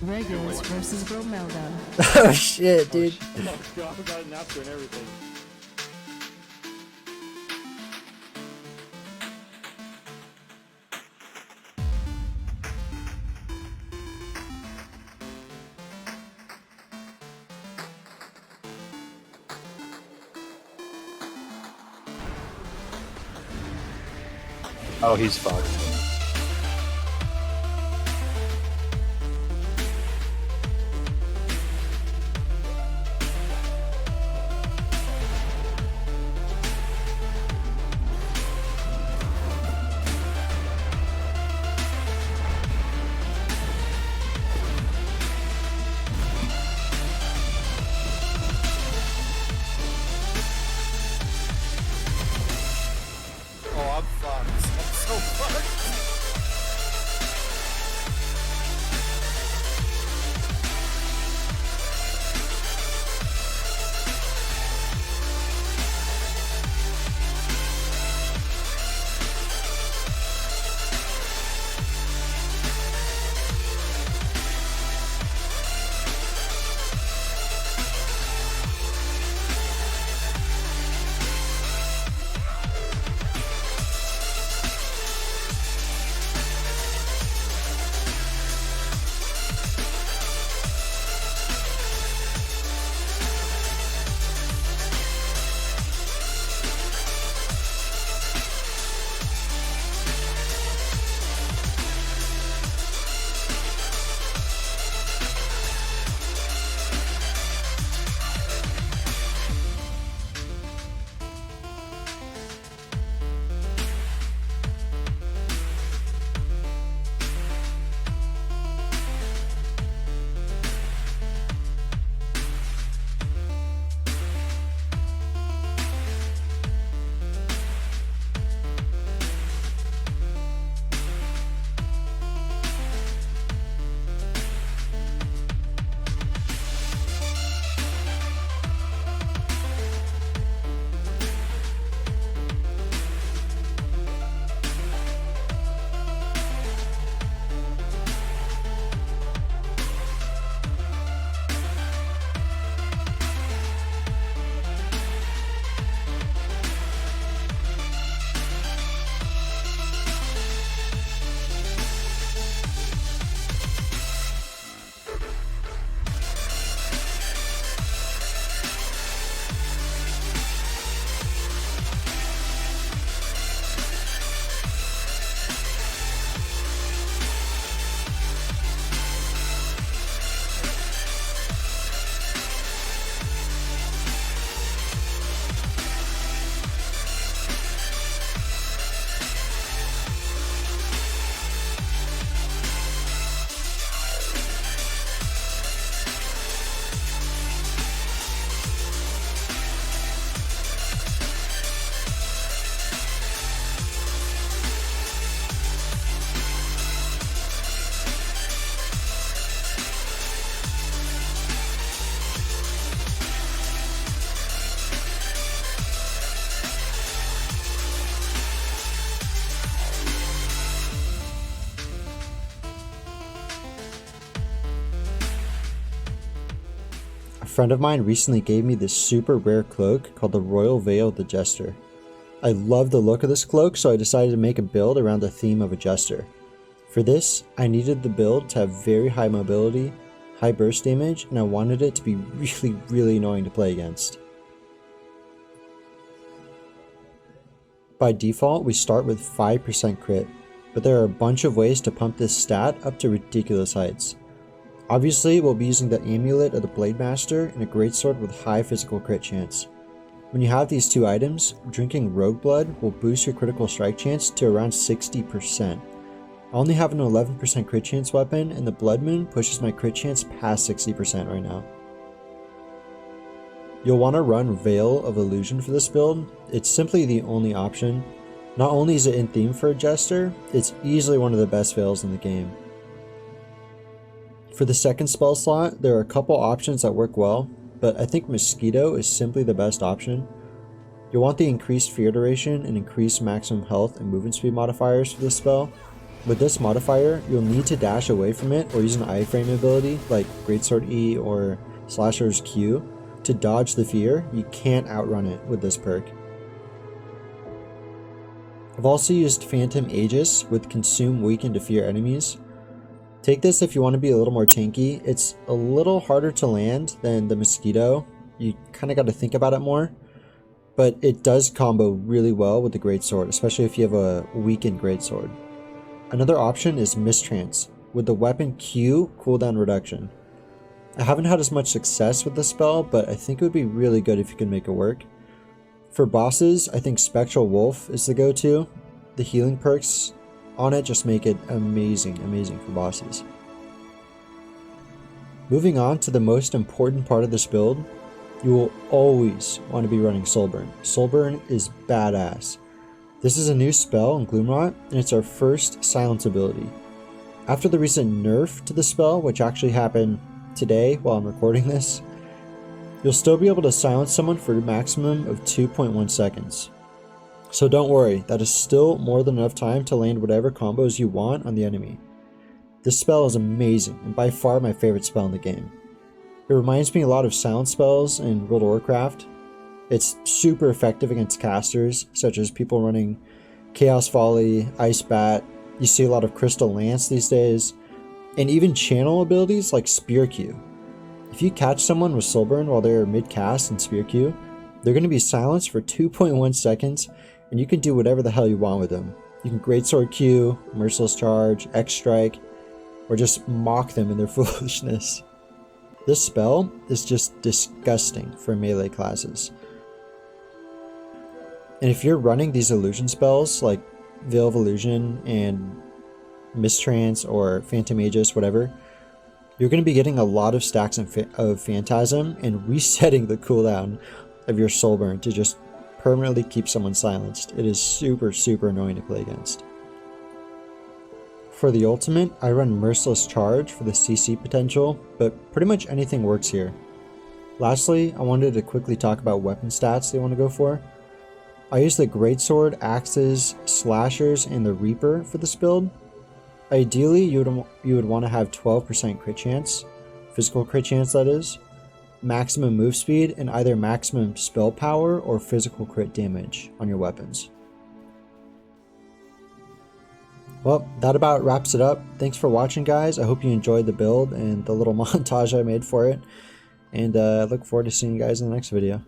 Regulus versus Bromelda. Oh shit, dude. Oh god, I forgot an after and everything. Oh, he's fucked. Oh, I'm fucked. I'm so fucked. A friend of mine recently gave me this super rare cloak called the Royal Veil of the Jester. I love the look of this cloak, so I decided to make a build around the theme of a jester. For this, I needed the build to have very high mobility, high burst damage, and I wanted it to be really annoying to play against. By default, we start with 5% crit, but there are a bunch of ways to pump this stat up to ridiculous heights. Obviously, we'll be using the Amulet of the Blade Master and a greatsword with high physical crit chance. When you have these two items, drinking Rogue Blood will boost your critical strike chance to around 60%. I only have an 11% crit chance weapon, and the Blood Moon pushes my crit chance past 60% right now. You'll want to run Veil of Illusion for this build. It's simply the only option. Not only is it in theme for a Jester, it's easily one of the best veils in the game. For the second spell slot, there are a couple options that work well, but I think Mosquito is simply the best option. You'll want the increased fear duration and increased maximum health and movement speed modifiers for this spell. With this modifier, you'll need to dash away from it or use an iframe ability like Greatsword E or Slasher's Q to dodge the fear. You can't outrun it with this perk. I've also used Phantom Aegis with Consume Weaken to fear enemies. Take this if you want to be a little more tanky. It's a little harder to land than the Mosquito. You kind of got to think about it more. But it does combo really well with the Greatsword, especially if you have a weakened Greatsword. Another option is Mistrance, with the weapon Q cooldown reduction. I haven't had as much success with this spell, but I think it would be really good if you could make it work. For bosses, I think Spectral Wolf is the go-to. The healing perks on it just make it amazing for bosses. Moving on to the most important part of this build, you will always want to be running Soulburn. Soulburn is badass. This is a new spell in Gloomrot, and it's our first silence ability. After the recent nerf to the spell, which actually happened today while I'm recording this, you'll still be able to silence someone for a maximum of 2.1 seconds. So don't worry, that is still more than enough time to land whatever combos you want on the enemy. This spell is amazing and by far my favorite spell in the game. It reminds me a lot of silence spells in World of Warcraft. It's super effective against casters, such as people running Chaos Volley, Ice Bat. You see a lot of Crystal Lance these days, and even channel abilities like Spear Q. If you catch someone with Soulburn while they're mid-cast and Spear Q, they're going to be silenced for 2.1 seconds, and you can do whatever the hell you want with them. You can Greatsword Q, Merciless Charge, X-Strike, or just mock them in their foolishness. This spell is just disgusting for melee classes. And if you're running these illusion spells like Veil of Illusion and Mistrance or Phantom Aegis, whatever, you're going to be getting a lot of stacks of Phantasm and resetting the cooldown of your Soulburn to just permanently keep someone silenced. It is super annoying to play against. For the ultimate, I run Merciless Charge for the CC potential, but pretty much anything works here. Lastly, I wanted to quickly talk about weapon stats they want to go for. I use the Greatsword, Axes, Slashers, and the Reaper for this build. Ideally, you would want to have 12% crit chance, physical crit chance that is, maximum move speed, and either maximum spell power or physical crit damage on your weapons. Well, that about wraps it up. Thanks for watching, guys. I hope you enjoyed the build and the little montage I made for it. And I look forward to seeing you guys in the next video.